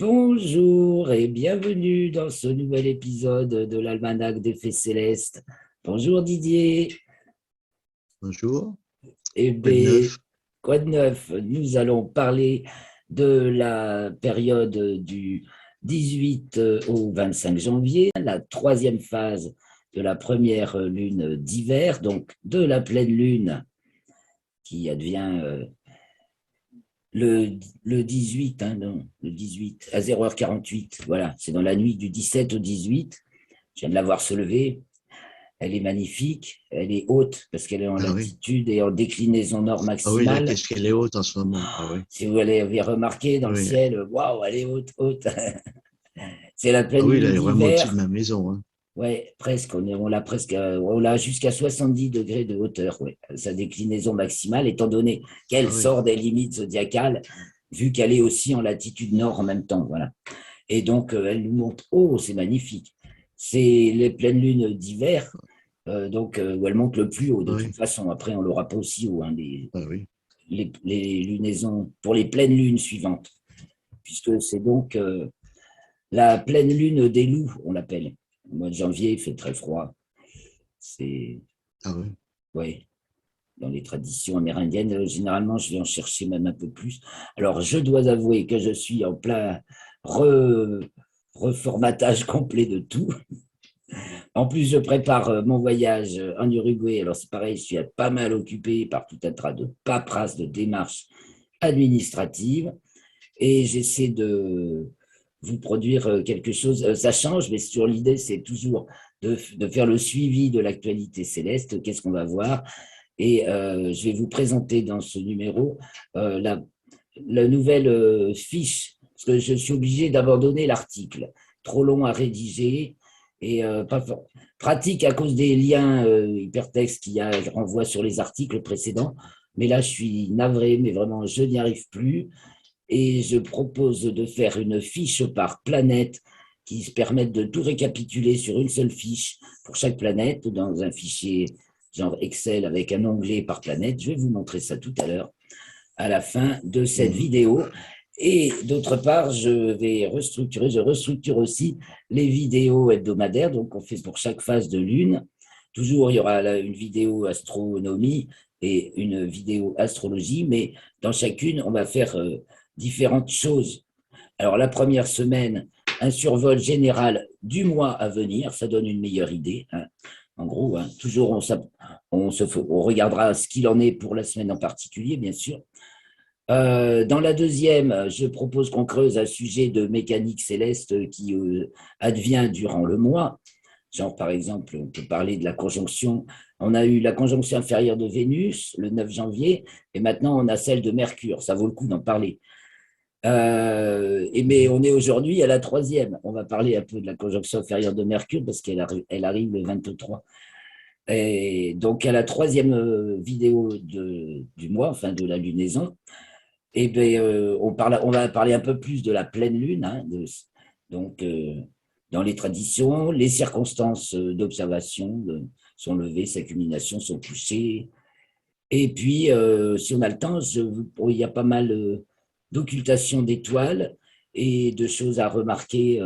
Bonjour et bienvenue dans ce nouvel épisode de l'Almanach des Faits Célestes. Bonjour Didier. Bonjour, Eh quoi de bien, neuf? quoi de neuf? Nous allons parler de la période du 18 au 25 janvier, la troisième phase de la première lune d'hiver, donc de la pleine lune qui advient le 18, hein, non, le 18 à 0h48. Voilà, c'est dans la nuit du 17 au 18. Je viens de la voir se lever. Elle est magnifique. Elle est haute parce qu'elle est en Ah oui, latitude et en déclinaison nord ah oui, là, maximale. qu'est-ce qu'elle est haute en ce moment? Ah oui, Si vous avez remarqué dans le oui, ciel, waouh, elle est haute, haute. C'est la ah pleine oui, là, lune elle est vraiment au-dessus de d'hiver. ma maison, hein. Ouais, presque. On l'a presque, on l'a jusqu'à 70 degrés de hauteur. Ouais. Sa déclinaison maximale, étant donné qu'elle Ah oui, sort des limites zodiacales, vu qu'elle est aussi en latitude nord en même temps. Voilà. Et donc, elle nous montre, oh, c'est magnifique. C'est les pleines lunes d'hiver, où elle monte le plus haut. De toute oui, façon, après, on l'aura pas aussi haut, hein, ah oui, les lunaisons pour les pleines lunes suivantes, puisque c'est donc la pleine lune des loups, on l'appelle. Au mois de janvier, il fait très froid. C'est, ah oui. ouais, dans les traditions amérindiennes, généralement, je vais en chercher même un peu plus. Alors, je dois avouer que je suis en plein re- reformatage complet de tout. En plus, je prépare mon voyage en Uruguay. Alors, c'est pareil, je suis pas mal occupé par tout un tas de paperasse, de démarches administratives et j'essaie de vous produire quelque chose. Ça change, mais sur l'idée, c'est toujours de faire le suivi de l'actualité céleste. Qu'est-ce qu'on va voir? Et je vais vous présenter dans ce numéro la nouvelle fiche, parce que je suis obligé d'abandonner l'article. Trop long à rédiger et pas pratique à cause des liens hypertextes qu'il y a, je renvoie sur les articles précédents. Mais là, je suis navré, mais vraiment, je n'y arrive plus. Et je propose de faire une fiche par planète qui se permette de tout récapituler sur une seule fiche pour chaque planète dans un fichier genre Excel avec un onglet par planète. Je vais vous montrer ça tout à l'heure à la fin de cette Mhm. vidéo. Et d'autre part, je restructure aussi les vidéos hebdomadaires. Donc, on fait pour chaque phase de lune. Toujours, il y aura une vidéo astronomie et une vidéo astrologie, mais dans chacune, on va faire différentes choses. Alors, la première semaine, un survol général du mois à venir, ça donne une meilleure idée, hein. En gros, hein, toujours, on regardera ce qu'il en est pour la semaine en particulier, bien sûr. Dans la deuxième, je propose qu'on creuse un sujet de mécanique céleste qui advient durant le mois. Genre, par exemple, on peut parler de la conjonction. On a eu la conjonction inférieure de Vénus le 9 janvier, et maintenant on a celle de Mercure. Ça vaut le coup d'en parler. Mais Mhm. on est aujourd'hui à la troisième. On va parler un peu de la conjonction inférieure de Mercure parce qu'elle arrive le 23. Et donc, à la troisième vidéo du mois, enfin de la lunaison, et bien, on va parler un peu plus de la pleine lune, hein, donc dans les traditions, les circonstances d'observation, de son lever, sa culmination, son coucher. Et puis, si on a le temps, il y a pas mal d'occultation d'étoiles et de choses à remarquer,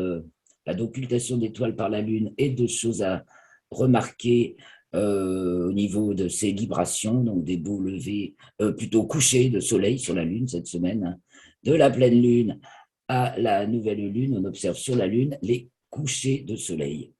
d'occultation d'étoiles par la lune et de choses à remarquer au niveau de ses librations, donc des beaux levées, plutôt couchers de soleil sur la lune cette semaine, hein. De la pleine lune à la nouvelle lune, on observe sur la lune les couchers de soleil.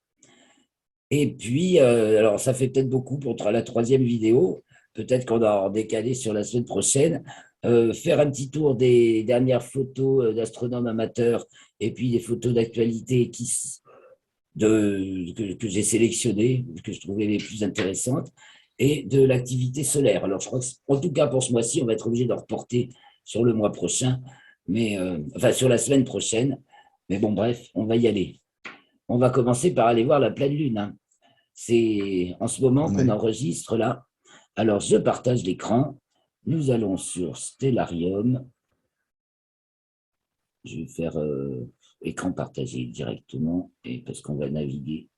Et puis, alors ça fait peut-être beaucoup pour la troisième vidéo, peut-être qu'on va en décaler sur la semaine prochaine, faire un petit tour des dernières photos d'astronomes amateurs et puis des photos d'actualité que j'ai sélectionnées, que je trouvais les plus intéressantes, et de l'activité solaire. Alors je crois qu'en tout cas pour ce mois-ci, on va être obligé de reporter sur le mois prochain, enfin sur la semaine prochaine. Mais bon, bref, on va y aller. On va commencer par aller voir la pleine lune, hein. C'est en ce moment qu'on Ouais. enregistre là. Alors, je partage l'écran. Nous allons sur Stellarium. Je vais faire écran partagé directement et parce qu'on va naviguer.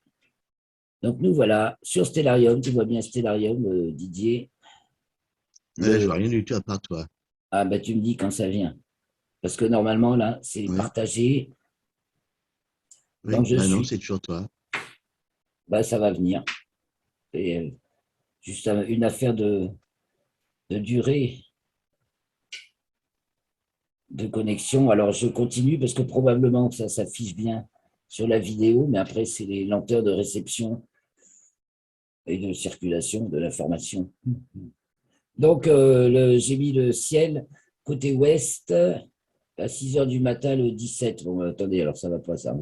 Donc, nous voilà sur Stellarium. Tu vois bien Stellarium, Didier. Je Le... vois rien du tout à part toi. Ah, bah, tu me dis quand ça vient. Parce que normalement, là, c'est Oui, partagé. oui. Quand je Bah non, suis, c'est toujours toi. bah, ça va venir. C'est juste une affaire de durée de connexion. Alors, je continue parce que probablement que ça s'affiche bien sur la vidéo, mais après, c'est les lenteurs de réception et de circulation de l'information. Donc, j'ai mis le ciel côté ouest à 6 heures du matin le 17. Bon, attendez, alors ça va pas, ça.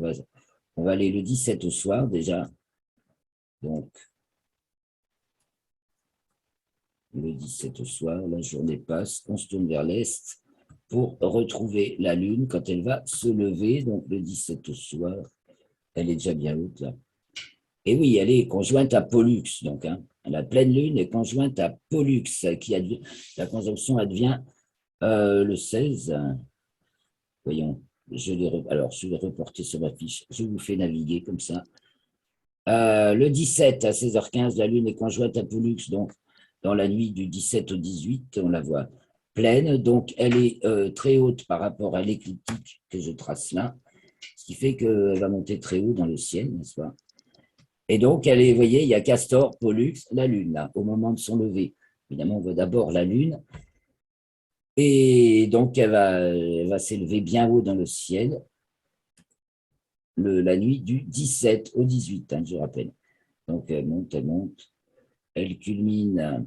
On va aller le 17 au soir déjà. Donc, le 17 au soir, la journée passe, on se tourne vers l'est pour retrouver la lune quand elle va se lever. Donc, le 17 au soir, elle est déjà bien haute là. Et oui, elle est conjointe à Pollux, donc hein, la pleine lune est conjointe à Pollux, la conjonction advient le 16. Voyons, alors je vais reporter sur ma fiche, je vous fais naviguer comme ça. Le 17 à 16h15, la lune est conjointe à Pollux, donc dans la nuit du 17 au 18, on la voit pleine, donc elle est très haute par rapport à l'écliptique que je trace là, ce qui fait qu'elle va monter très haut dans le ciel, n'est-ce pas? Et donc, vous voyez, il y a Castor, Pollux, la Lune, là, au moment de son lever. Évidemment, on voit d'abord la Lune, et donc elle va s'élever bien haut dans le ciel la nuit du 17 au 18, hein, je rappelle. Donc, elle monte, elle culmine,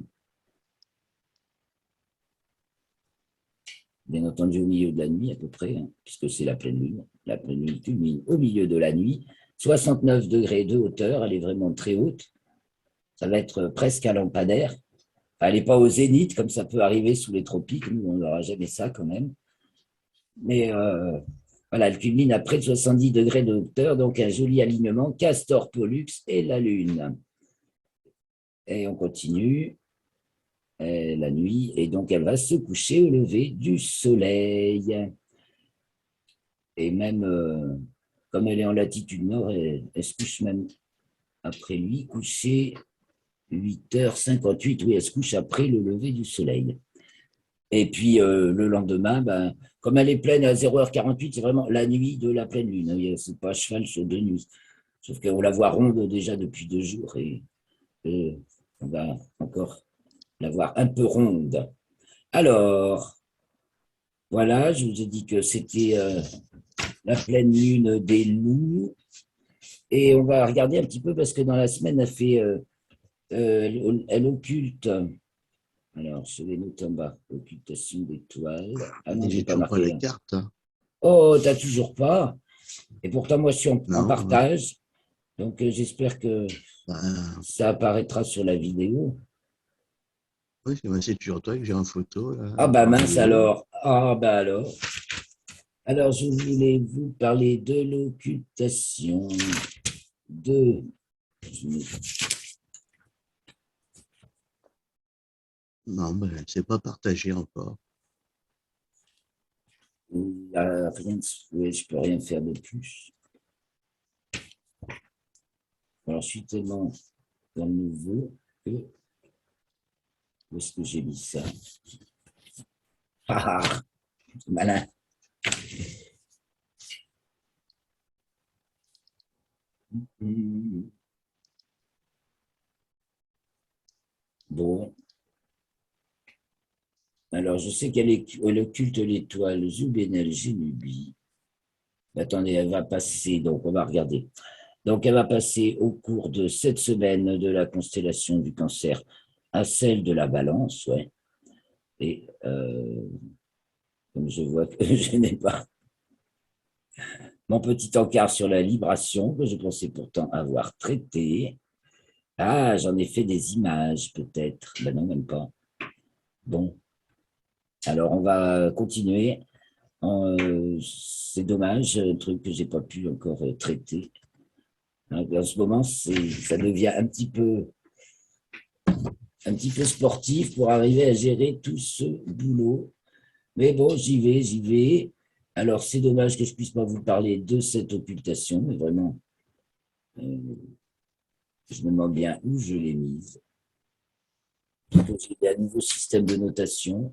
bien entendu, au milieu de la nuit, à peu près, hein, puisque c'est la pleine Lune. La pleine Lune culmine au milieu de la nuit, 69 degrés de hauteur, elle est vraiment très haute. Ça va être presque un lampadaire. Elle n'est pas au zénith, comme ça peut arriver sous les tropiques. Nous, on n'aura jamais ça quand même. Mais voilà, elle culmine à près de 70 degrés de hauteur, donc un joli alignement, Castor, Pollux et la Lune. Et on continue la nuit, et donc elle va se coucher au lever du soleil. Et même, comme elle est en latitude nord, elle se couche même après lui, coucher 8h58, oui, elle se couche après le lever du soleil. Et puis le lendemain, ben, comme elle est pleine à 0h48, c'est vraiment la nuit de la pleine lune. C'est pas cheval sur 2 nuits. Sauf qu'on la voit ronde déjà depuis 2 jours et on va encore la voir un peu ronde. Alors, voilà, je vous ai dit que c'était la pleine lune des loups. Et on va regarder un petit peu parce que dans la semaine, elle occulte. Alors, je vais noter en bas, occultation d'étoiles. Ah non, Et j'ai j'ai pas toujours pas la marqué. carte. Oh, t'as toujours pas? Et pourtant, moi, je suis en Non, ouais. partage. Donc, j'espère que Bah, ça apparaîtra sur la vidéo. oui, c'est toujours toi que j'ai en photo, là, Ah, bah en mince vidéo. alors. Ah, bah alors. Alors, je voulais vous parler de l'occultation de. Non, ben, c'est pas partagé encore. Il n'y a rien de. Oui, je peux rien faire de plus. Alors, je suis tellement dans le nouveau que. Où est-ce que j'ai mis ça? Ah, ah, malin. Bon, alors je sais qu'elle occulte l'étoile Zubénel Génubi. Attendez, elle va passer, donc on va regarder. Donc elle va passer au cours de cette semaine de la constellation du Cancer à celle de la Balance, ouais. Et comme je vois que je n'ai pas mon petit encart sur la libration, que je pensais pourtant avoir traité. Ah, j'en ai fait des images peut-être. Ben non, même pas. Bon, alors on va continuer. C'est dommage, un truc que j'ai pas pu encore traiter. En ce moment, ça devient un petit peu sportif pour arriver à gérer tout ce boulot. Mais bon, j'y vais. Alors, c'est dommage que je puisse pas vous parler de cette occultation, mais vraiment, euh, je me demande bien où je l'ai mise. J'ai un nouveau système de notation.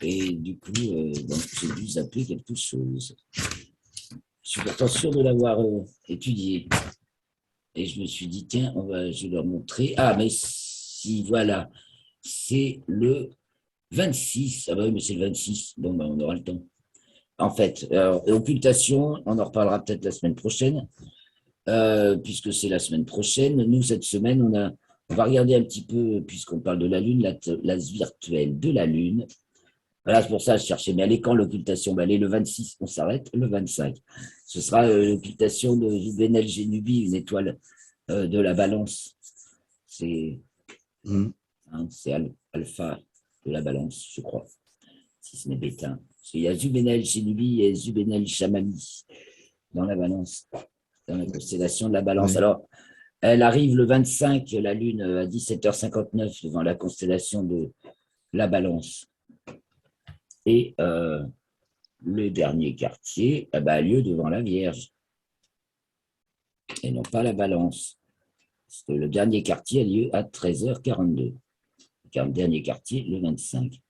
Et du coup, donc, j'ai dû zapper quelque chose. Je suis pourtant sûr de l'avoir étudié. Et je me suis dit, tiens, je vais leur montrer. Ah, mais si, voilà, c'est le 26. Ah bah oui, mais c'est le 26. Bon, ben, on aura le temps. En fait, occultation, on en reparlera peut-être la semaine prochaine, puisque c'est la semaine prochaine. Nous, cette semaine, on va regarder un petit peu, puisqu'on parle de la Lune, l'as virtuelle de la Lune. Voilà, c'est pour ça que je cherchais. Mais elle est quand l'occultation? Ben, elle est le 26, on s'arrête, le 25. Ce sera l'occultation de Zubenel Génubi, une étoile de la balance. C'est alpha de la balance, je crois, si ce n'est bêta. Parce qu'il y a Zubenel Génubi et Zubenel Chamami dans la balance, dans la constellation de la balance. Ouais. Alors, elle arrive le 25, la Lune, à 17h59, devant la constellation de la balance. Et le dernier quartier a lieu devant la Vierge, et non pas la balance. Parce que le dernier quartier a lieu à 13h42. Car le dernier quartier, le 25.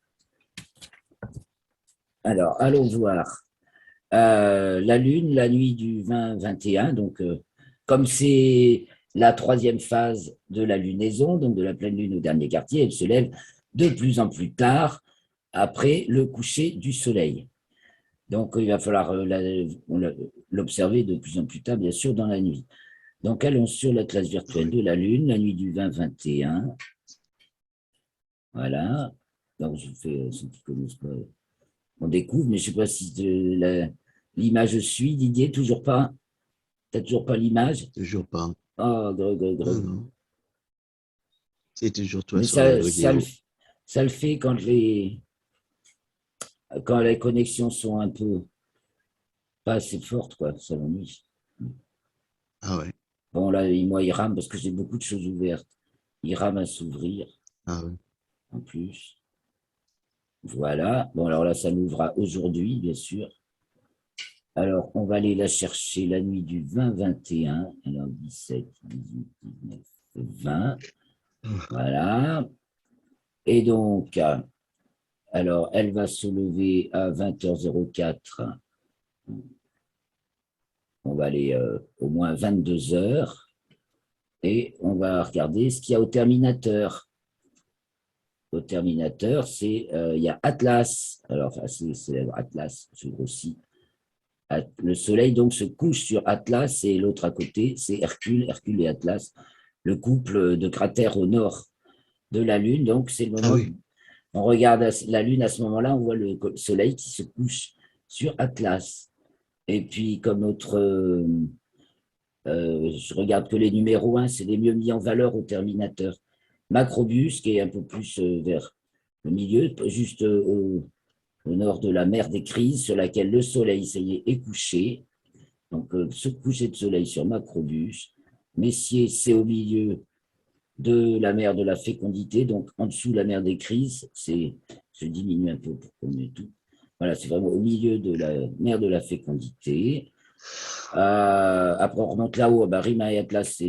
Alors, allons voir. La Lune, la nuit du 20-21, donc comme c'est la troisième phase de la lunaison, donc de la pleine lune au dernier quartier, elle se lève de plus en plus tard après le coucher du soleil. Donc, il va falloir l'observer de plus en plus tard, bien sûr, dans la nuit. Donc, allons sur la classe virtuelle de la Lune, la nuit du 20-21. Voilà. Donc, je fais ceux qui connaissent pas. On découvre, mais je ne sais pas si l'image suit. Didier, toujours pas? Tu n'as toujours pas l'image? Toujours pas. Oh, Non, non. C'est toujours toi Mais sur la ça vidéo. le fait quand les connexions sont un peu pas assez fortes, quoi. Ça m'ennuie. Ah ouais. Bon, là, moi, il rame parce que j'ai beaucoup de choses ouvertes. Il rame à s'ouvrir, Ah ouais. en plus. Voilà. Bon, alors là, ça m'ouvrira aujourd'hui, bien sûr. Alors, on va aller la chercher la nuit du 20-21. Alors, 17, 18, 19, 20. Voilà. Et donc, alors, elle va se lever à 20h04. On va aller au moins 22h. Et on va regarder ce qu'il y a au terminateur. Au terminateur, il y a Atlas. Alors, c'est Atlas, je grossis. Le Soleil donc se couche sur Atlas et l'autre à côté, c'est Hercule, Hercule et Atlas, le couple de cratères au nord de la Lune. Donc, c'est le Ah moment oui. où on regarde la Lune à ce moment-là, on voit le Soleil qui se couche sur Atlas. Et puis, comme autre, je regarde que les numéros 1, c'est les mieux mis en valeur au terminateur. Macrobus, qui est un peu plus vers le milieu, juste au nord de la mer des Crises, sur laquelle le Soleil, ça y est couché. Donc, ce coucher de soleil sur Macrobus. Messier, c'est au milieu de la mer de la fécondité, donc en dessous de la mer des crises. Je diminue un peu pour qu'on ait tout. Voilà, c'est vraiment au milieu de la mer de la fécondité. Après, on remonte là-haut. Bah, Rimae Atlas,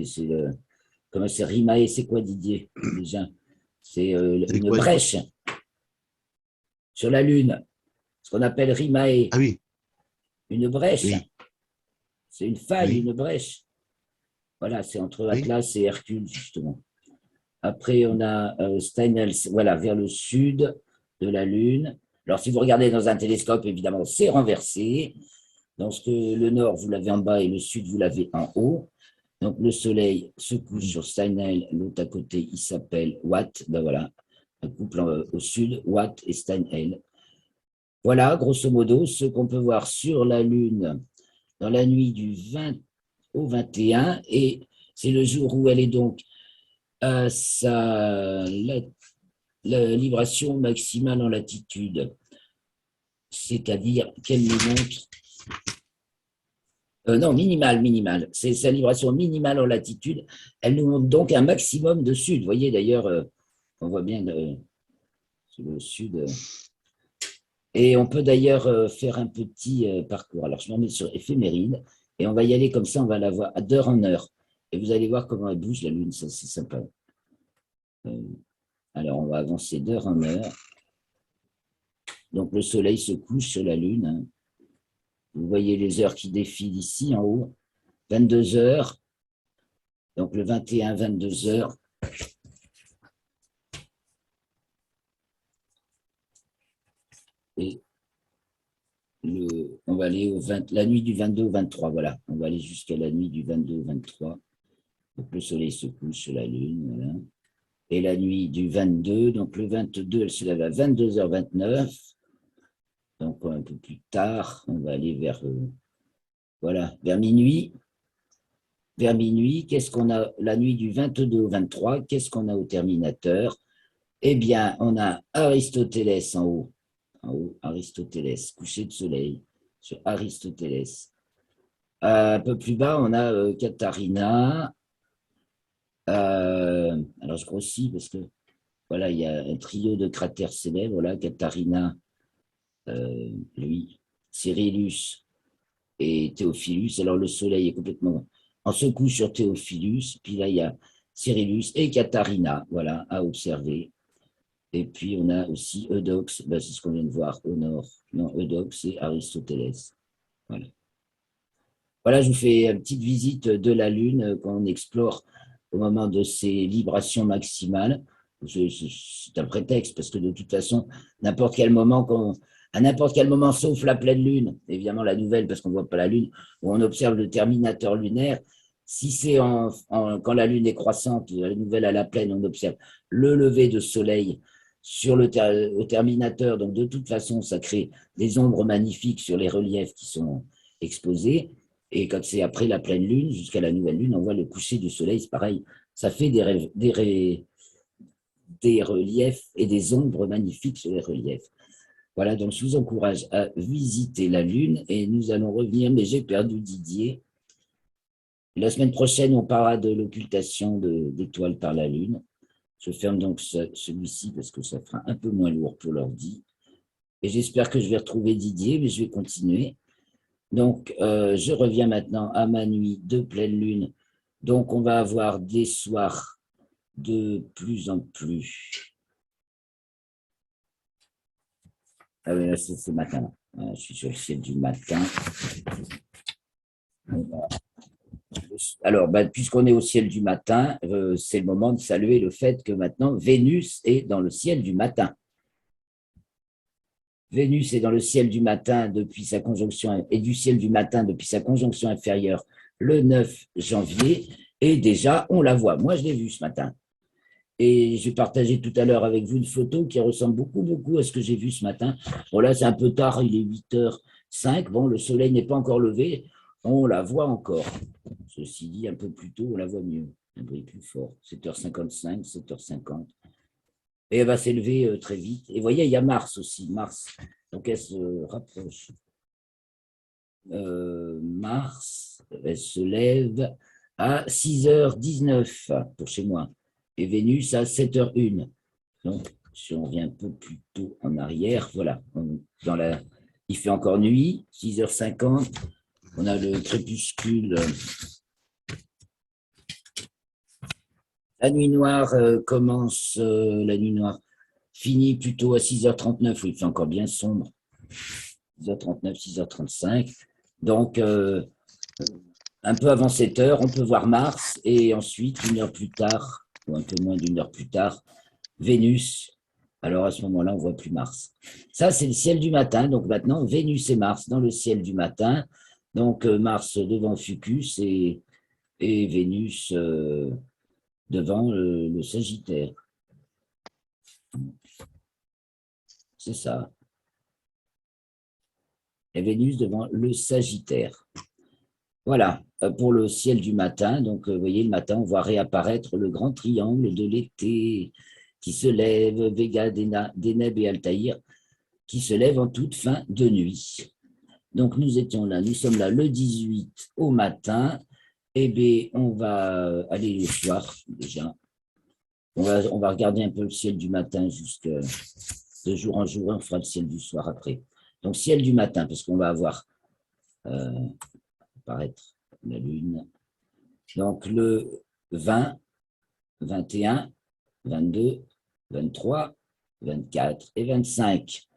comment c'est Rimae, c'est quoi, Didier, déjà? C'est C'est une quoi? brèche sur la Lune, ce qu'on appelle Rimae, Ah oui. une brèche. Oui. C'est une faille, Oui. une brèche. Voilà, c'est entre Oui. Atlas et Hercule, justement. Après, on a Steinel, voilà, vers le sud de la Lune. Alors, si vous regardez dans un télescope, évidemment, c'est renversé. Donc, le nord, vous l'avez en bas et le sud, vous l'avez en haut. Donc, le soleil se couche sur Steinel, l'autre à côté, il s'appelle Watt. Ben voilà, un couple au sud, Watt et Steinel. Voilà, grosso modo, ce qu'on peut voir sur la Lune dans la nuit du 20 au 21. Et c'est le jour où elle est donc à la libration maximale en latitude, c'est-à-dire qu'elle nous montre. Non, minimale. C'est sa libration minimale en latitude. Elle nous montre donc un maximum de sud. Vous voyez d'ailleurs, on voit bien le sud. Et on peut d'ailleurs faire un petit parcours. Alors, je m'en mets sur éphéméride et on va y aller comme ça, on va la voir d'heure en heure. Et vous allez voir comment elle bouge, la Lune, ça c'est sympa. Alors, on va avancer d'heure en heure. Donc, le soleil se couche sur la Lune. Hein. Vous voyez les heures qui défilent ici, en haut. 22 heures. Donc, le 21, 22 heures. Et on va aller la nuit du 22 au 23. Voilà, on va aller jusqu'à la nuit du 22 au 23. Donc, le soleil se couche sur la Lune. Voilà. Et la nuit du 22, donc le 22, elle se lève à 22h29. Donc, un peu plus tard, on va aller voilà, vers minuit. Vers minuit, qu'est-ce qu'on a la nuit du 22 au 23? Qu'est-ce qu'on a au terminateur? Eh bien, on a Aristoteles en haut. En haut, Aristoteles, coucher de soleil sur Aristoteles. Un peu plus bas, on a Katharina. Alors, je grossis parce que voilà, il y a un trio de cratères célèbres. Voilà, Katharina, lui, Cyrillus et Théophilus. Alors, le soleil est complètement en se couche sur Théophilus. Puis là, il y a Cyrillus et Katharina, voilà, à observer. Et puis, on a aussi Eudoxe, ben, c'est ce qu'on vient de voir au nord. Non, Eudoxe et Aristoteles. Voilà. Voilà, je vous fais une petite visite de la Lune qu'on explore au moment de ses librations maximales. C'est un prétexte, parce que de toute façon, à n'importe quel moment, sauf la pleine Lune, évidemment la nouvelle, parce qu'on ne voit pas la Lune, où on observe le terminateur lunaire, si c'est quand la Lune est croissante, la nouvelle à la pleine, on observe le lever de soleil au terminateur, donc de toute façon, ça crée des ombres magnifiques sur les reliefs qui sont exposés. Et quand c'est après la pleine lune, jusqu'à la nouvelle lune, on voit le coucher du soleil, c'est pareil. Ça fait des reliefs et des ombres magnifiques sur les reliefs. Voilà, donc je vous encourage à visiter la Lune et nous allons revenir, mais j'ai perdu Didier. La semaine prochaine, on parlera de l'occultation d'étoiles par la Lune. Je ferme donc celui-ci parce que ça fera un peu moins lourd pour l'ordi. Et j'espère que je vais retrouver Didier, mais je vais continuer. Donc, je reviens maintenant à ma nuit de pleine lune. Donc, on va avoir des soirs de plus en plus. Ah oui, là, c'est ce matin. Je suis sur le ciel du matin. Alors, puisqu'on est au ciel du matin, c'est le moment de saluer le fait que maintenant, Vénus est dans le ciel du matin. Vénus est dans le ciel du matin depuis sa conjonction, et du ciel du matin depuis sa conjonction inférieure le 9 janvier. Et déjà, on la voit. Moi, je l'ai vue ce matin. Et j'ai partagé tout à l'heure avec vous une photo qui ressemble beaucoup à ce que j'ai vu ce matin. Bon, là, c'est un peu tard, il est 8h05. Bon, le soleil n'est pas encore levé. On la voit encore. Ceci dit, un peu plus tôt, on la voit mieux. Un bruit plus fort. 7h55, 7h50. Et elle va s'élever très vite. Et vous voyez, il y a Mars aussi. Mars. Donc, elle se rapproche. Mars, elle se lève à 6h19 pour chez moi. Et Vénus à 7h01. Donc, si on revient un peu plus tôt en arrière, voilà. Il fait encore nuit, 6h50. On a le crépuscule. La nuit noire commence, la nuit noire finit plutôt à 6h39, où il fait encore bien sombre. 6h39, 6h35. Donc, un peu avant 7h, on peut voir Mars, et ensuite, une heure plus tard, ou un peu moins d'une heure plus tard, Vénus. Alors, à ce moment-là, on ne voit plus Mars. Ça, c'est le ciel du matin. Donc, maintenant, Vénus et Mars dans le ciel du matin. Donc, Mars devant Fucus et Vénus devant le Sagittaire. C'est ça. Et Vénus devant le Sagittaire. Voilà, pour le ciel du matin. Donc, vous voyez, le matin, on voit réapparaître le grand triangle de l'été qui se lève, Vega, Deneb et Altaïr, qui se lève en toute fin de nuit. Donc, nous sommes là le 18 au matin. Eh bien, on va aller le soir, déjà. On va regarder un peu le ciel du matin de jour en jour, on fera le ciel du soir après. Donc, ciel du matin, parce qu'on va avoir apparaître la Lune. Donc, le 20, 21, 22, 23, 24 et 25.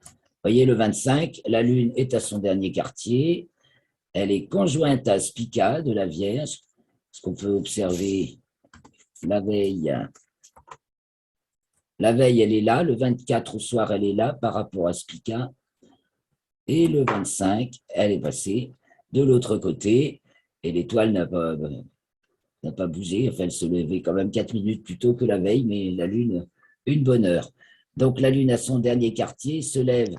voyez, le 25, la Lune est à son dernier quartier. Elle est conjointe à Spica de la Vierge, ce qu'on peut observer la veille. La veille, elle est là. Le 24 au soir, elle est là par rapport à Spica. Et le 25, elle est passée de l'autre côté. Et l'étoile n'a pas bougé. Enfin, elle se levait quand même 4 minutes plus tôt que la veille, mais la Lune, une bonne heure. Donc, la Lune, à son dernier quartier, se lève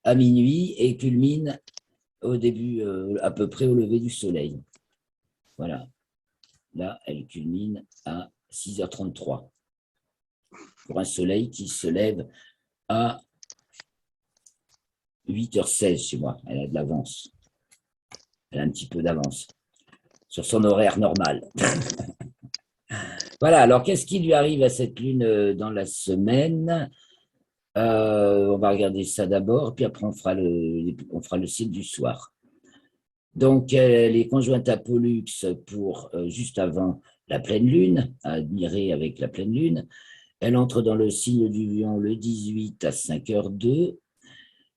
à minuit et culmine au début, à peu près au lever du soleil. Voilà. Là, elle culmine à 6h33. Pour un soleil qui se lève à 8h16 chez moi. Elle a de l'avance. Elle a un petit peu d'avance sur son horaire normal. Voilà, alors qu'est-ce qui lui arrive à cette lune dans la semaine? On va regarder ça d'abord, puis après on fera le ciel du soir. Donc, elle est conjointe à Pollux pour juste avant la pleine lune, à admirer avec la pleine lune. Elle entre dans le signe du lion le 18 à 5h02.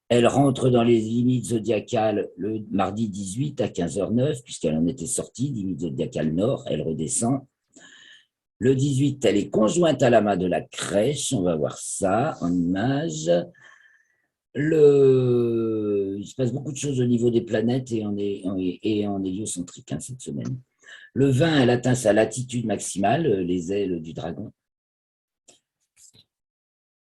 Elle rentre dans les limites zodiacales le mardi 18 à 15h09, puisqu'elle en était sortie, limite zodiacale nord, elle redescend. Le 18, elle est conjointe à l'amas de la crèche, on va voir ça en image. Il se passe beaucoup de choses au niveau des planètes et en héliocentrique cette semaine. Le 20, elle atteint sa latitude maximale, les ailes du dragon.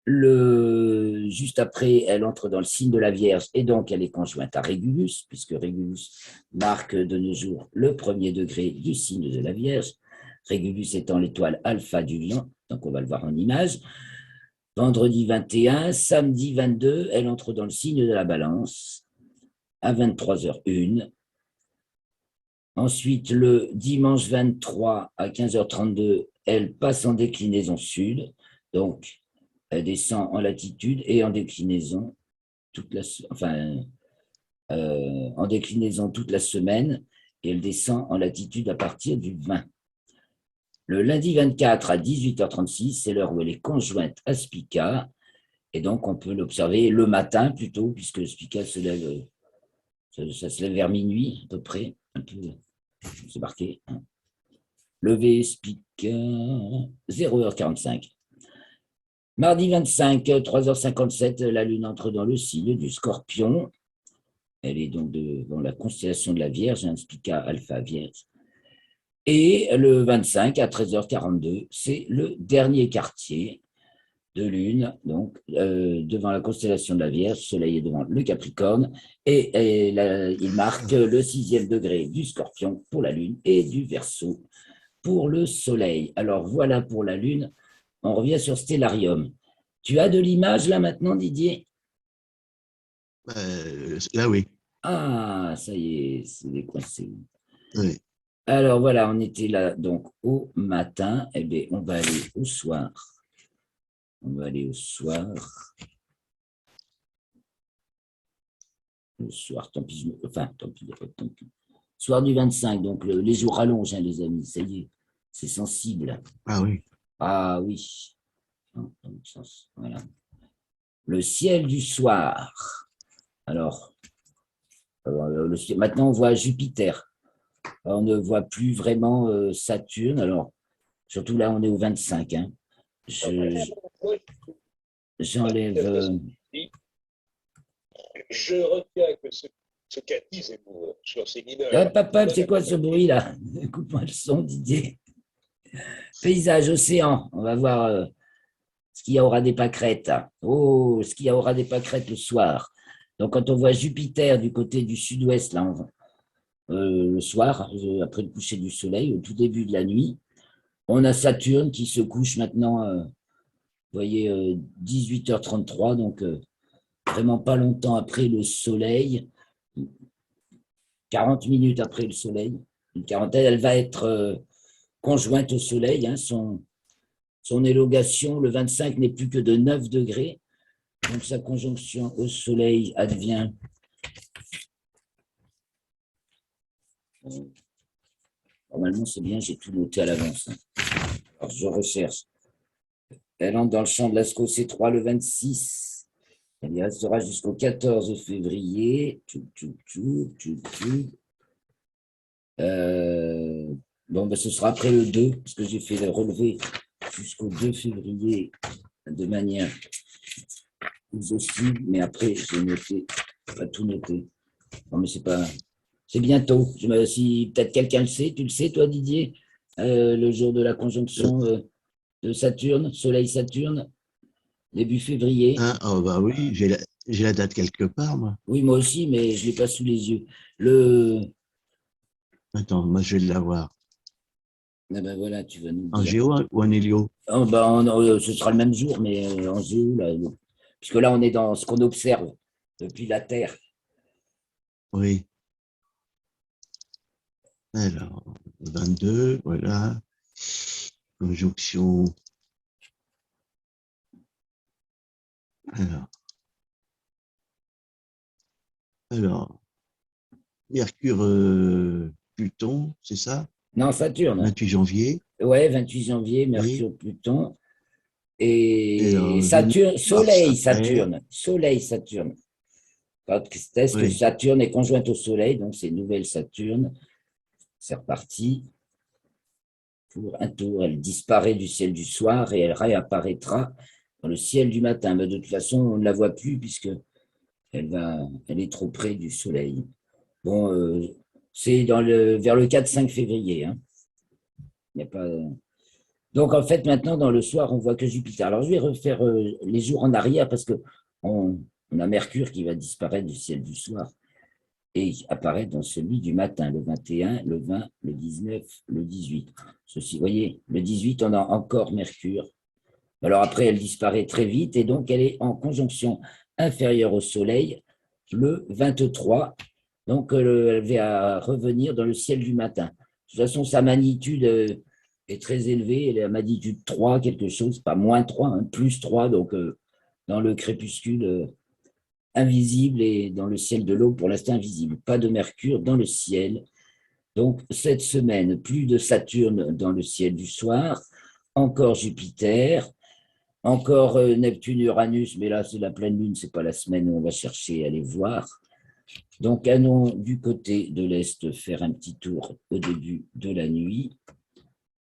Juste après, elle entre dans le signe de la Vierge et donc elle est conjointe à Régulus, puisque Régulus marque de nos jours le premier degré du signe de la Vierge. Régulus étant l'étoile alpha du lion, donc on va le voir en image. Vendredi 21, samedi 22, elle entre dans le signe de la Balance à 23h01. Ensuite, le dimanche 23 à 15h32, elle passe en déclinaison sud, donc elle descend en latitude et en déclinaison en déclinaison toute la semaine, et elle descend en latitude à partir du 20. Le lundi 24 à 18h36, c'est l'heure où elle est conjointe à Spica, et donc on peut l'observer le matin plutôt, puisque Spica se lève, ça se lève vers minuit à peu près, un peu, c'est marqué. Lever Spica, 0h45. Mardi 25, 3h57, la Lune entre dans le signe du Scorpion. Elle est donc dans la constellation de la Vierge, un Spica Alpha Vierge. Et le 25 à 13h42, c'est le dernier quartier de Lune, donc devant la constellation de la Vierge, Soleil est devant le Capricorne, et il marque le 6e degré du Scorpion pour la Lune et du Verseau pour le Soleil. Alors voilà pour la Lune. On revient sur Stellarium. Tu as de l'image là maintenant, Didier? Là, oui. Ah, ça y est, c'est décoincé. Oui. Alors voilà, on était là donc au matin. Eh bien, on va aller au soir. On va aller au soir. Le soir, tant pis, tant pis, tant pis. Soir du 25, donc les jours rallongent, hein, les amis, ça y est, c'est sensible. Ah oui. Ah oui. Voilà. Le ciel du soir. Alors maintenant, on voit Jupiter. On ne voit plus vraiment Saturne. Alors, surtout là, on est au 25. Hein. J'enlève. Je retiens que ce qu'a dit Zemmour sur ces mineurs. Ah, papa, c'est quoi ce bruit-là? Coupe-moi le son, Didier. Paysage, océan. On va voir ce qu'il y aura des pâquerettes. Oh, ce qu'il y aura des pâquerettes le soir. Donc, quand on voit Jupiter du côté du sud-ouest, là, le soir, après le coucher du soleil, au tout début de la nuit, on a Saturne qui se couche maintenant, vous voyez, 18h33, donc vraiment pas longtemps après le soleil, 40 minutes après le soleil, une quarantaine, elle va être conjointe au soleil, hein, son élongation, le 25 n'est plus que de 9 degrés, donc sa conjonction au soleil advient normalement c'est bien, j'ai tout noté à l'avance. Hein. Alors je recherche. Elle entre dans le champ de l'Asco C3 le 26 Elle y restera jusqu'au 14 février. Bon, ben, ce sera après le 2, parce que j'ai fait le relevé jusqu'au 2 février de manière exhaustive, mais après, j'ai noté, pas tout noté. Non, mais c'est pas. C'est bientôt. Si peut-être quelqu'un le sait, tu le sais, toi, Didier, le jour de la conjonction de Saturne, Soleil-Saturne, début février. Ah, oh, bah oui, j'ai la date quelque part, moi. Oui, moi aussi, mais je ne l'ai pas sous les yeux. Le. Attends, moi je vais l'avoir. Ah ben voilà, tu vas nous En dire. géo ou en hélio? Oh, ben, ce sera le même jour, mais en géo, là, puisque là, on est dans ce qu'on observe depuis la Terre. Oui. Alors, 22, voilà. Conjonction. Alors, alors Mercure, Pluton, c'est ça? Non, Saturne. 28 janvier. Ouais, 28 janvier, Oui. Mercure, Pluton. Et Et alors, Vénus, Saturne, Mars Soleil, après. Saturne. Soleil, Saturne. Est-ce que Oui. Saturne est conjointe au Soleil, donc c'est nouvelle Saturne. C'est reparti pour un tour. Elle disparaît du ciel du soir et elle réapparaîtra dans le ciel du matin. Mais de toute façon, on ne la voit plus puisque elle est trop près du Soleil. Bon, c'est vers le 4-5 février. Hein. Il n'y a pas. Donc, en fait, maintenant, dans le soir, on voit que Jupiter. Alors, je vais refaire les jours en arrière parce que on a Mercure qui va disparaître du ciel du soir et apparaître dans celui du matin, le 21, le 20, le 19, le 18. Ceci, vous voyez, le 18, on a encore Mercure. Alors après, elle disparaît très vite et donc elle est en conjonction inférieure au Soleil le 23. Donc elle va revenir dans le ciel du matin. De toute façon, sa magnitude est très élevée. Elle est à magnitude 3, quelque chose, pas moins 3, hein, plus 3. Donc dans le crépuscule invisible et dans le ciel de l'eau, pour l'instant invisible. Pas de Mercure dans le ciel. Donc cette semaine, plus de Saturne dans le ciel du soir, encore Jupiter. Encore Neptune, Uranus, mais là, c'est la pleine lune, c'est pas la semaine où on va chercher à les voir. Donc, allons du côté de l'Est faire un petit tour au début de la nuit.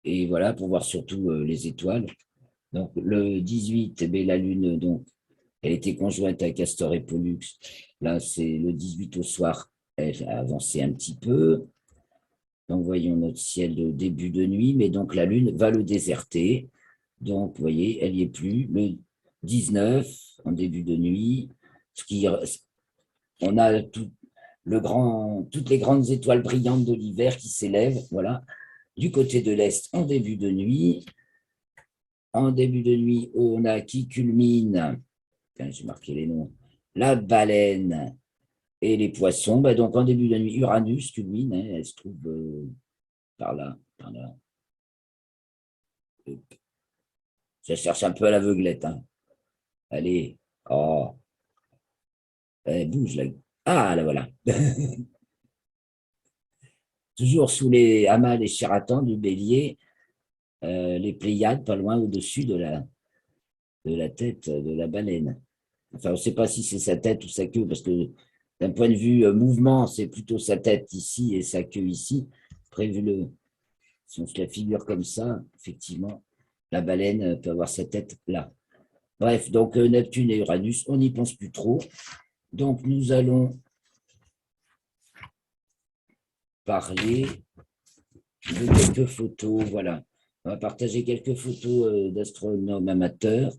Et voilà, pour voir surtout les étoiles. Donc, le 18, eh bien, la lune, donc, elle était conjointe à Castor et Pollux. Là, c'est le 18 au soir, elle a avancé un petit peu. Donc, voyons notre ciel de début de nuit, mais donc la lune va le déserter. Donc, vous voyez, elle n'y est plus. Le 19, en début de nuit, on a toutes les grandes étoiles brillantes de l'hiver qui s'élèvent, voilà, du côté de l'Est en début de nuit. En début de nuit, on a qui culmine, j'ai marqué les noms, la baleine et les poissons. Ben donc, en début de nuit, Uranus culmine, hein, elle se trouve par là, par là. Je cherche un peu à l'aveuglette. Hein. Allez, oh, elle bouge là. Ah, là voilà. Toujours sous les amas et Sheraton du Bélier, les Pléiades, pas loin au-dessus de la tête de la baleine. Enfin, on ne sait pas si c'est sa tête ou sa queue, parce que d'un point de vue mouvement, c'est plutôt sa tête ici et sa queue ici. Si on se la figure comme ça, effectivement, la baleine peut avoir sa tête là. Bref, donc Neptune et Uranus, on n'y pense plus trop. Donc, nous allons parler de quelques photos. Voilà. On va partager quelques photos d'astronomes amateurs.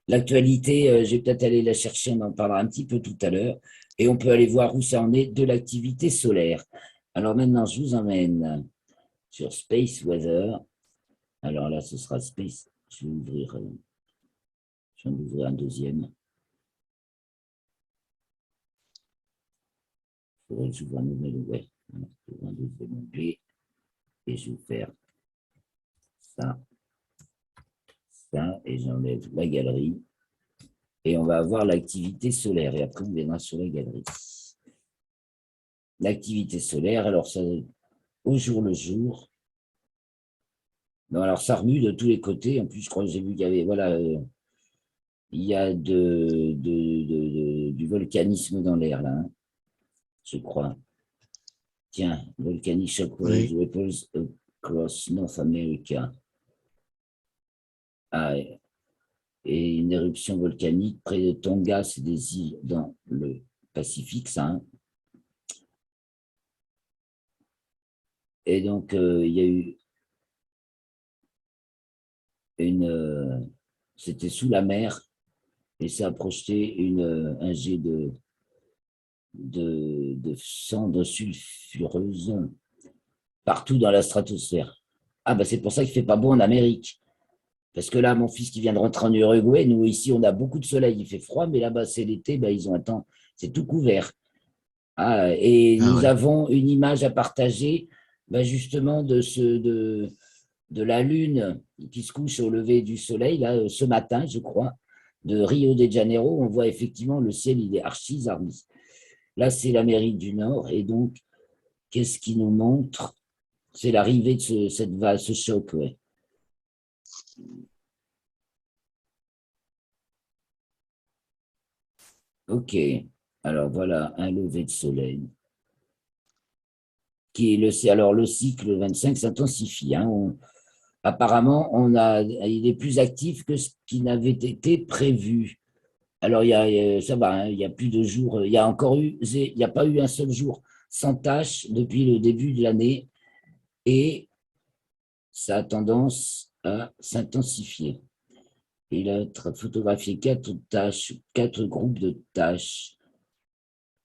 L'actualité, je vais peut-être aller la chercher, on en parlera un petit peu tout à l'heure. Et on peut aller voir où ça en est de l'activité solaire. Alors maintenant, je vous emmène sur Space Weather. Alors là, ce sera Space. Je vais ouvrir, je viens d'ouvrir un deuxième. Il faudrait que j'ouvre un nouvel onglet. Un deuxième onglet. Et je vais faire ça, ça, et j'enlève la galerie. Et on va avoir l'activité solaire. Et après, on viendra sur la galerie. L'activité solaire, alors ça, au jour le jour. Non, alors ça remue de tous les côtés. En plus, je crois que j'ai vu qu'il y avait, voilà, il y a du volcanisme dans l'air, là, hein, je crois. Tiens, volcanic shockwaves Oui. ripples across North America. Ah, et une éruption volcanique près de Tonga, c'est des îles dans le Pacifique, ça, hein. Et donc, il y a eu c'était sous la mer, et ça a projeté un jet de cendres sulfureuses partout dans la stratosphère. Ah, bah c'est pour ça qu'il ne fait pas beau en Amérique. Parce que là, mon fils qui vient de rentrer en Uruguay, nous ici, on a beaucoup de soleil, il fait froid, mais là-bas, c'est l'été, bah, ils ont un temps, c'est tout couvert. Ah, et Ah nous ouais. avons une image à partager, bah, justement, de la Lune qui se couche au lever du soleil, là, ce matin, je crois, de Rio de Janeiro. On voit effectivement le ciel, il est archi-armi. Là, c'est l'Amérique du Nord. Et donc, qu'est-ce qui nous montre? C'est l'arrivée de cette vague, ce choc, ouais. OK. Alors, voilà, un lever de soleil. Alors, le cycle 25 s'intensifie, hein. Apparemment, il est plus actif que ce qui n'avait été prévu. Alors, ça va, hein, il y a plus de jours, il n'y a pas eu un seul jour sans tâche depuis le début de l'année et ça a tendance à s'intensifier. Il a photographié 4 tâches, 4 groupes de tâches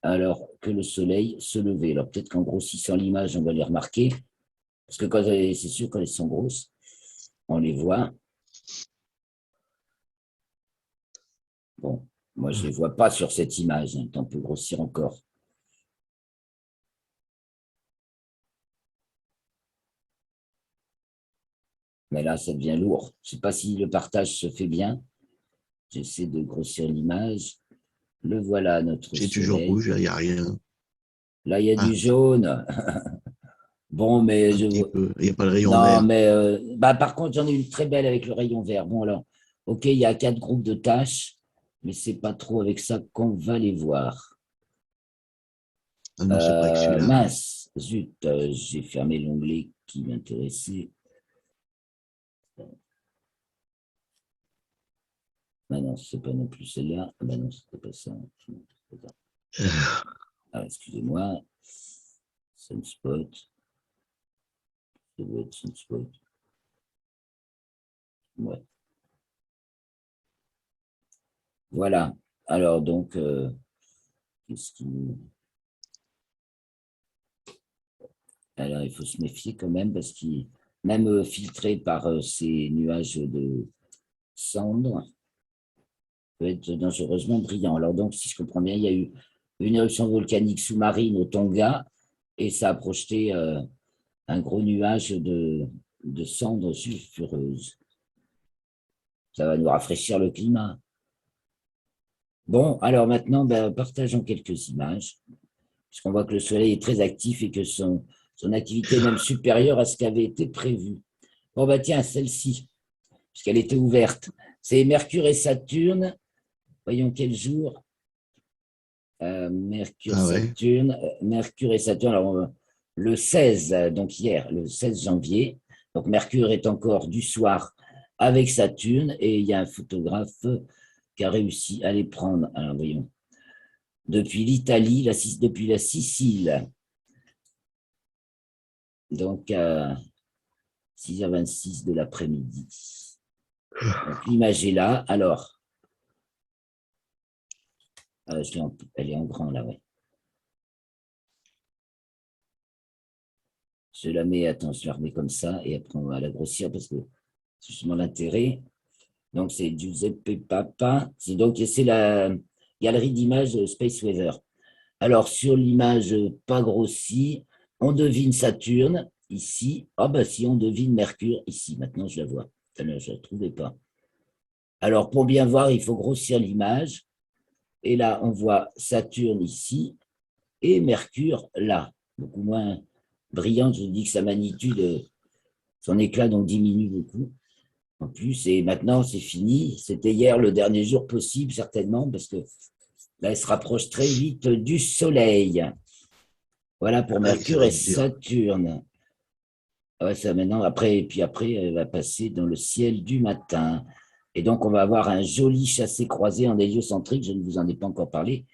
alors que le soleil se levait. Alors, peut-être qu'en grossissant l'image, on va les remarquer, parce que c'est sûr, quand elles sont grosses, on les voit. Bon, moi, je ne les vois pas sur cette image, hein, on peut grossir encore. Mais là, ça devient lourd. Je ne sais pas si le partage se fait bien. J'essaie de grossir l'image. Le voilà, notre C'est toujours soleil. rouge, il n'y a rien. Là, il y a du Ah, jaune. Bon, mais un je petit vois. peu. Il n'y a pas le rayon Non, vert. mais bah, par contre, j'en ai une très belle avec le rayon vert. Bon, alors, OK, il y a 4 groupes de tâches, mais c'est pas trop avec ça qu'on va les voir. Ah non, c'est pas que celui-là. Mince, zut, j'ai fermé l'onglet qui m'intéressait. Ah non, c'est pas non plus celle-là. Ah bah non, c'était pas ça. Ah, excusez-moi. Sunspot. Ça doit être Sunspot. Ouais. Voilà. Alors, donc, qu'est-ce qui... Alors, il faut se méfier quand même parce qu'il, même filtré par ces nuages de cendres, peut être dangereusement brillant. Alors, donc, si je comprends bien, il y a eu une éruption volcanique sous-marine au Tonga et ça a projeté un gros nuage de cendres sulfureuses. Ça va nous rafraîchir le climat. Bon, alors maintenant, ben, partageons quelques images, puisqu'on voit que le Soleil est très actif et que son activité est même supérieure à ce qui avait été prévu. Bon, bah tiens, celle-ci, puisqu'elle était ouverte, c'est Mercure et Saturne. Voyons quel jour. Mercure, Ah ouais. Saturne, Mercure et Saturne. Alors, le 16, donc hier, le 16 janvier. Donc, Mercure est encore du soir avec Saturne et il y a un photographe qui a réussi à les prendre. Alors, voyons. Depuis l'Italie, depuis la Sicile. Donc, à 6h26 de l'après-midi. Donc, l'image est là. Alors, elle est en grand là, ouais. Je la mets, attends, je la remets comme ça et après on va la grossir parce que c'est justement l'intérêt. Donc, c'est Giuseppe Papa. C'est la galerie d'images Space Weather. Alors, sur l'image pas grossie, on devine Saturne ici. Ah, bah si, on devine Mercure ici. Maintenant, je la vois. Tout à l'heure, je ne la trouvais pas. Alors, pour bien voir, il faut grossir l'image. Et là, on voit Saturne ici et Mercure là. Beaucoup moins brillante. Je dis que sa magnitude, son éclat donc diminue beaucoup. en plus, et maintenant, c'est fini. C'était hier le dernier jour possible, certainement, parce que là, elle se rapproche très vite du Soleil. Voilà pour Ah oui, ça Mercure va et être dur. Saturne. Ah ouais, ça maintenant, après, et puis après, elle va passer dans le ciel du matin. Et donc, on va avoir un joli chassé-croisé en héliocentrique. Je ne vous en ai pas encore parlé.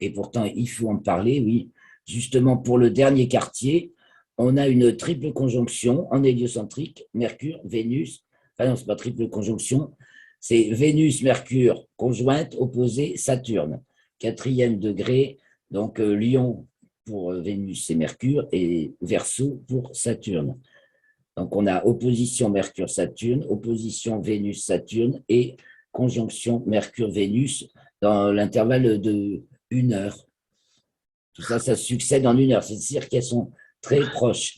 Et pourtant, il faut en parler, oui. Justement, pour le dernier quartier, on a une triple conjonction en héliocentrique, Mercure, Vénus. Enfin non, ce n'est pas triple conjonction, c'est Vénus, Mercure, conjointe, opposée, Saturne. Quatrième degré, donc Lion pour Vénus et Mercure, et Verseau pour Saturne. Donc, on a opposition Mercure-Saturne, opposition Vénus-Saturne et conjonction Mercure-Vénus dans l'intervalle de 1 heure. Tout ça, ça succède en 1 heure. C'est-à-dire qu'elles sont très proches.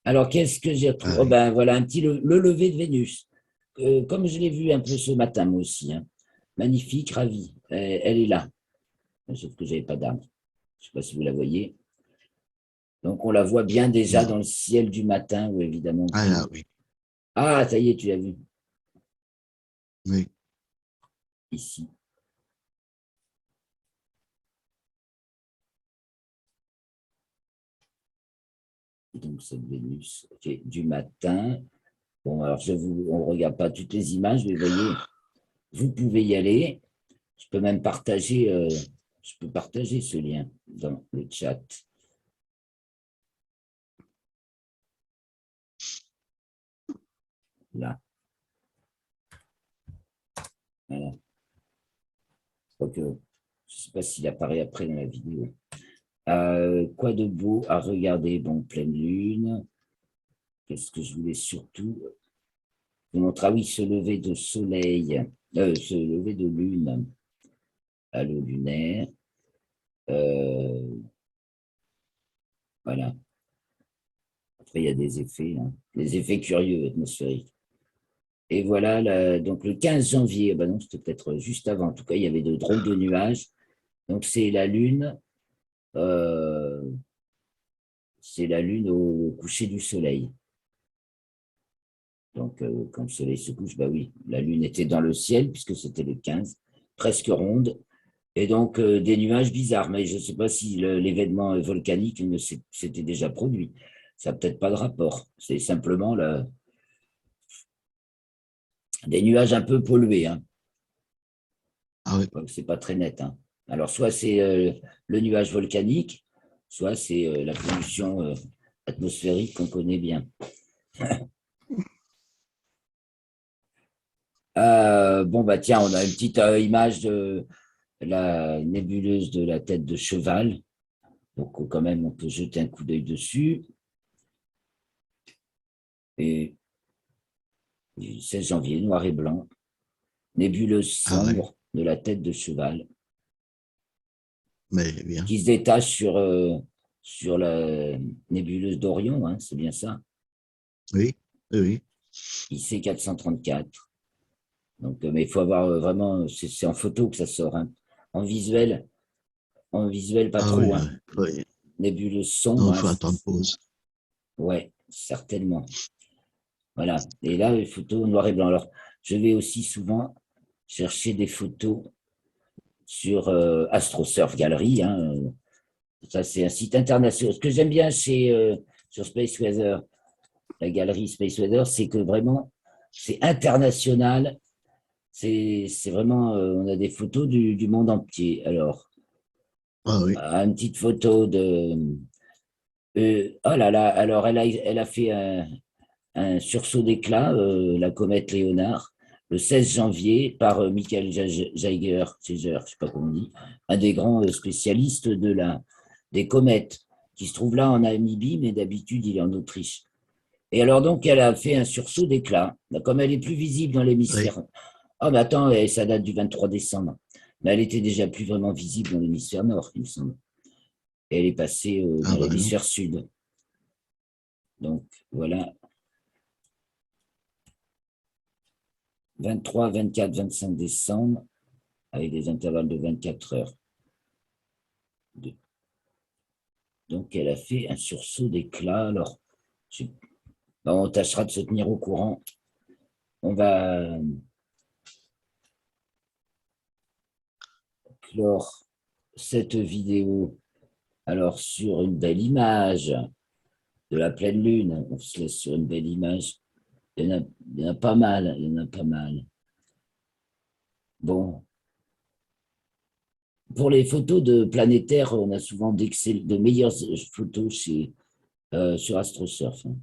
Alors, qu'est-ce que j'ai retrouvé? Ah Oh oui. ben, voilà, un petit le lever de Vénus. Comme je l'ai vu un peu ce matin, moi aussi. Hein. Magnifique, ravi. Elle est là. Sauf que je n'avais pas d'arbre. Je ne sais pas si vous la voyez. Donc, on la voit bien déjà Non. dans le ciel du matin, où évidemment Ah là, tout. oui. Ah, ça y est, tu l'as vu Oui. ici. Donc, cette Vénus du matin. Bon, alors, on ne regarde pas toutes les images, mais vous voyez, vous pouvez y aller. Je peux même partager, je peux partager ce lien dans le chat. Là. Voilà. Je ne sais pas s'il apparaît après dans la vidéo. Quoi de beau à regarder? Bon, pleine lune. Qu'est-ce que je voulais surtout vous montrer? Ah oui, ce lever de soleil, ce lever de lune, halo lunaire. Euh, voilà. Après, il y a des effets, hein, des effets curieux atmosphériques. Et voilà, donc le 15 janvier, ben non, c'était peut-être juste avant. En tout cas, il y avait de drôles de nuages. Donc, euh, c'est la lune au coucher du soleil. Donc, quand le soleil se couche, bah oui, la lune était dans le ciel, puisque c'était le 15, presque ronde. Et donc, des nuages bizarres. Mais je ne sais pas si l'événement volcanique s'était déjà produit. Ça n'a peut-être pas de rapport. C'est simplement des nuages un peu pollués. Hein. Ah oui. C'est pas très net. Hein. Alors, soit c'est le nuage volcanique, soit c'est la pollution atmosphérique qu'on connaît bien. Bon, bah tiens, on a une petite image de la nébuleuse de la tête de cheval. Donc, quand même, on peut jeter un coup d'œil dessus. Et 16 janvier, noir et blanc, nébuleuse Ah oui. sombre de la tête de cheval, Mais bien. qui se détache sur la nébuleuse d'Orion, hein, c'est bien ça, Oui. Oui. Oui. IC 434. Donc, mais il faut avoir vraiment, c'est en photo que ça sort. Hein. En visuel, pas Ah oui. trop. Hein. Oui. Nébuleuse Non, sombre, il hein. faut attendre pause. Ouais, certainement. Voilà. Et là, les photos noir et blanc. Alors, je vais aussi souvent chercher des photos sur AstroSurf Gallery. Hein. Ça, c'est un site international. Ce que j'aime bien sur Space Weather, la galerie Space Weather, c'est que vraiment, c'est international. C'est vraiment, on a des photos du monde entier. Alors, Ah oui. une petite photo de. Oh là là, alors elle a fait un sursaut d'éclat, la comète Léonard, le 16 janvier, par Michael Jaeger, je ne sais pas comment on dit, un des grands spécialistes des comètes, qui se trouve là en Namibie, mais d'habitude il est en Autriche. Et alors donc, elle a fait un sursaut d'éclat, comme elle est plus visible dans Oui. l'hémisphère. Ah, mais attends, ça date du 23 décembre. Mais elle était déjà plus vraiment visible dans l'hémisphère nord, il me semble. Et elle est passée Ah dans bah non. l'hémisphère sud. Donc, voilà, 23, 24, 25 décembre, avec des intervalles de 24 heures. Donc, elle a fait un sursaut d'éclat. Alors, on tâchera de se tenir au courant on va clore cette vidéo alors sur une belle image de la pleine lune. On se laisse sur une belle image. Il y en a pas mal, il y en a pas mal. Bon. Pour les photos de planétaires, on a souvent de meilleures photos sur AstroSurf. Hein.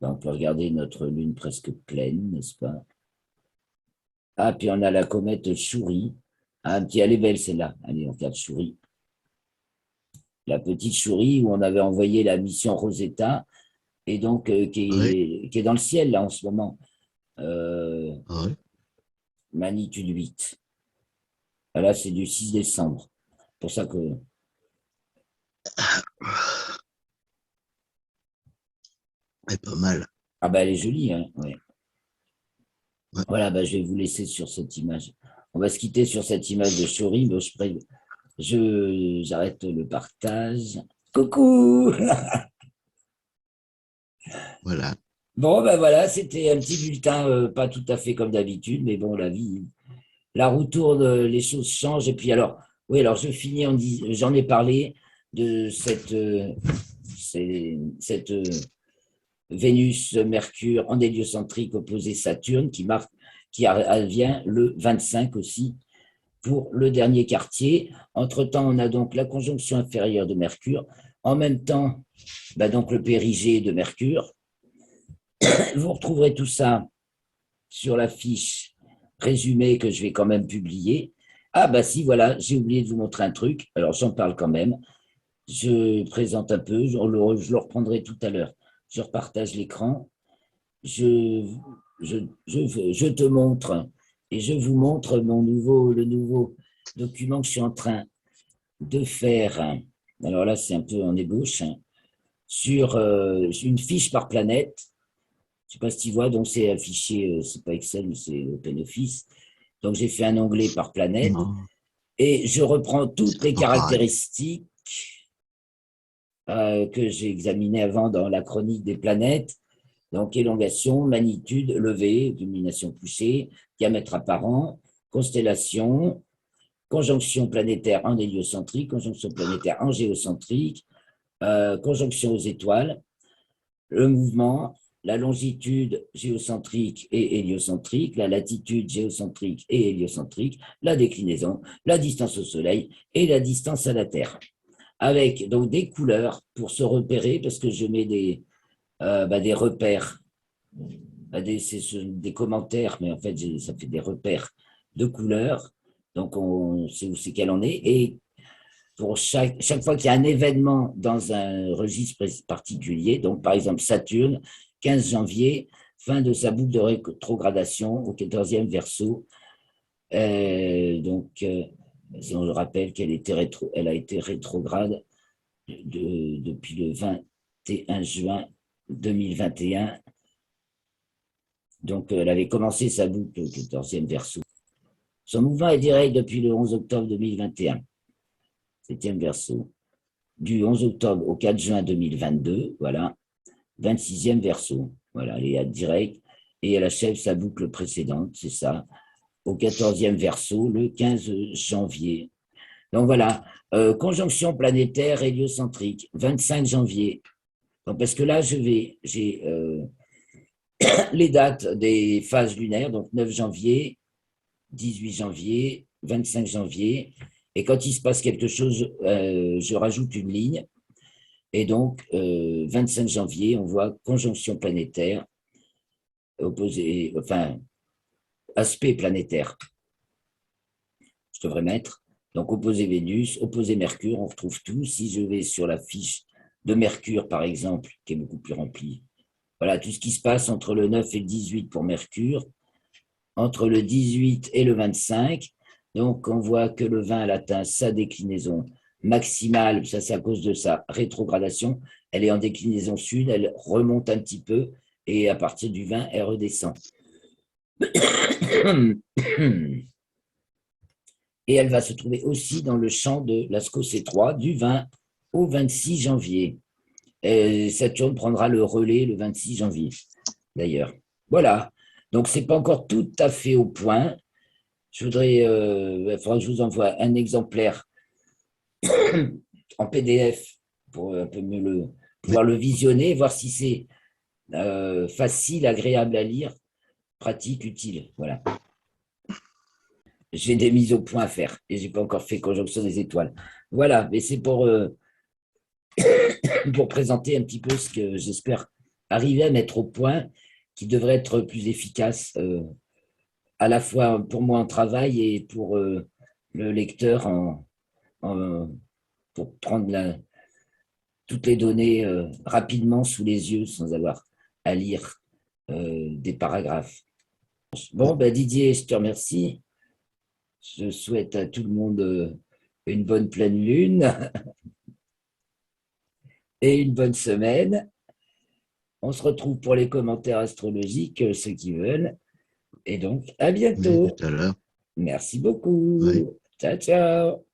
Là, on peut regarder notre lune presque pleine, n'est-ce pas? Ah, puis on a la comète Chury. Ah, elle est belle celle-là. Allez, on regarde Chury. La petite Chury où on avait envoyé la mission Rosetta et donc qui est dans le ciel là en ce moment. Magnitude 8. Là, c'est du 6 décembre. C'est pour ça que... Elle est pas mal. Ah ben, elle est jolie, hein, ouais. Ouais. Voilà, ben, je vais vous laisser sur cette image. On va se quitter sur cette image de Chury. Bon, j'arrête le partage. Coucou. Voilà. Bon, ben voilà, c'était un petit bulletin, pas tout à fait comme d'habitude, mais bon, la vie, la roue tourne, les choses changent. Et puis alors, oui, alors je finis j'en ai parlé de cette Vénus-Mercure en héliocentrique opposé Saturne qui advient le 25 aussi pour le dernier quartier. Entre-temps, on a donc la conjonction inférieure de Mercure. En même temps, donc le périgée de Mercure. Vous retrouverez tout ça sur la fiche résumée que je vais quand même publier. Ah bah si, voilà, j'ai oublié de vous montrer un truc. Alors j'en parle quand même. Je présente un peu, je le reprendrai tout à l'heure. Je repartage l'écran. Je te montre et je vous montre le nouveau document que je suis en train de faire. Alors là, c'est un peu en ébauche, sur une fiche par planète. Je ne sais pas si tu vois, donc c'est un fichier, c'est pas Excel, c'est OpenOffice. Donc j'ai fait un onglet par planète et je reprends toutes les caractéristiques que j'ai examinées avant dans la chronique des planètes. Donc, élongation, magnitude, levée, illumination couchée, diamètre apparent, constellation, conjonction planétaire en héliocentrique, conjonction planétaire en géocentrique, conjonction aux étoiles, le mouvement, la longitude géocentrique et héliocentrique, la latitude géocentrique et héliocentrique, la déclinaison, la distance au Soleil et la distance à la Terre. Avec donc des couleurs pour se repérer, parce que je mets des repères, c'est des commentaires, mais en fait, ça fait des repères de couleurs. Donc, on sait où c'est qu'elle en est. Et pour chaque fois qu'il y a un événement dans un registre particulier, donc par exemple Saturne, 15 janvier, fin de sa boucle de rétrogradation au 14e Verseau. Si on le rappelle qu'elle elle a été rétrograde depuis le 21 juin 2021. Donc, elle avait commencé sa boucle au 14e Verseau. Son mouvement est direct depuis le 11 octobre 2021. 7e Verseau. Du 11 octobre au 4 juin 2022, voilà. 26e Verseau. Voilà, elle est direct et elle achève sa boucle précédente, c'est ça, au 14e Verseau, le 15 janvier. Donc voilà, conjonction planétaire héliocentrique, 25 janvier. Donc, parce que là, j'ai les dates des phases lunaires, donc 9 janvier, 18 janvier, 25 janvier. Et quand il se passe quelque chose, je rajoute une ligne. Et donc, 25 janvier, on voit conjonction planétaire, aspect planétaire. Je devrais mettre. Donc, opposé Vénus, opposé Mercure, on retrouve tout. Si je vais sur la fiche de Mercure, par exemple, qui est beaucoup plus remplie, voilà, tout ce qui se passe entre le 9 et le 18 pour Mercure, entre le 18 et le 25. Donc, on voit que le 20, elle atteint sa déclinaison maximale. Ça, c'est à cause de sa rétrogradation. Elle est en déclinaison sud, elle remonte un petit peu et à partir du 20, elle redescend. Et elle va se trouver aussi dans le champ de Lascaux C3 du 20 au 26 janvier. Et Saturne prendra le relais le 26 janvier, d'ailleurs. Voilà. Donc, ce n'est pas encore tout à fait au point. Je voudrais, il faudra que je vous envoie un exemplaire en PDF pour un peu mieux Oui. pouvoir le visionner, voir si c'est facile, agréable à lire, pratique, utile. Voilà. J'ai des mises au point à faire et je n'ai pas encore fait conjonction des étoiles. Voilà, mais c'est pour présenter un petit peu ce que j'espère arriver à mettre au point, qui devrait être plus efficace à la fois pour moi en travail et pour le lecteur pour prendre toutes les données rapidement sous les yeux sans avoir à lire des paragraphes. Bon, ben Didier, je te remercie. Je souhaite à tout le monde une bonne pleine lune et une bonne semaine. On se retrouve pour les commentaires astrologiques, ceux qui veulent. Et donc, à Oui, bientôt. tout à l'heure. Merci beaucoup. Oui. Ciao, ciao.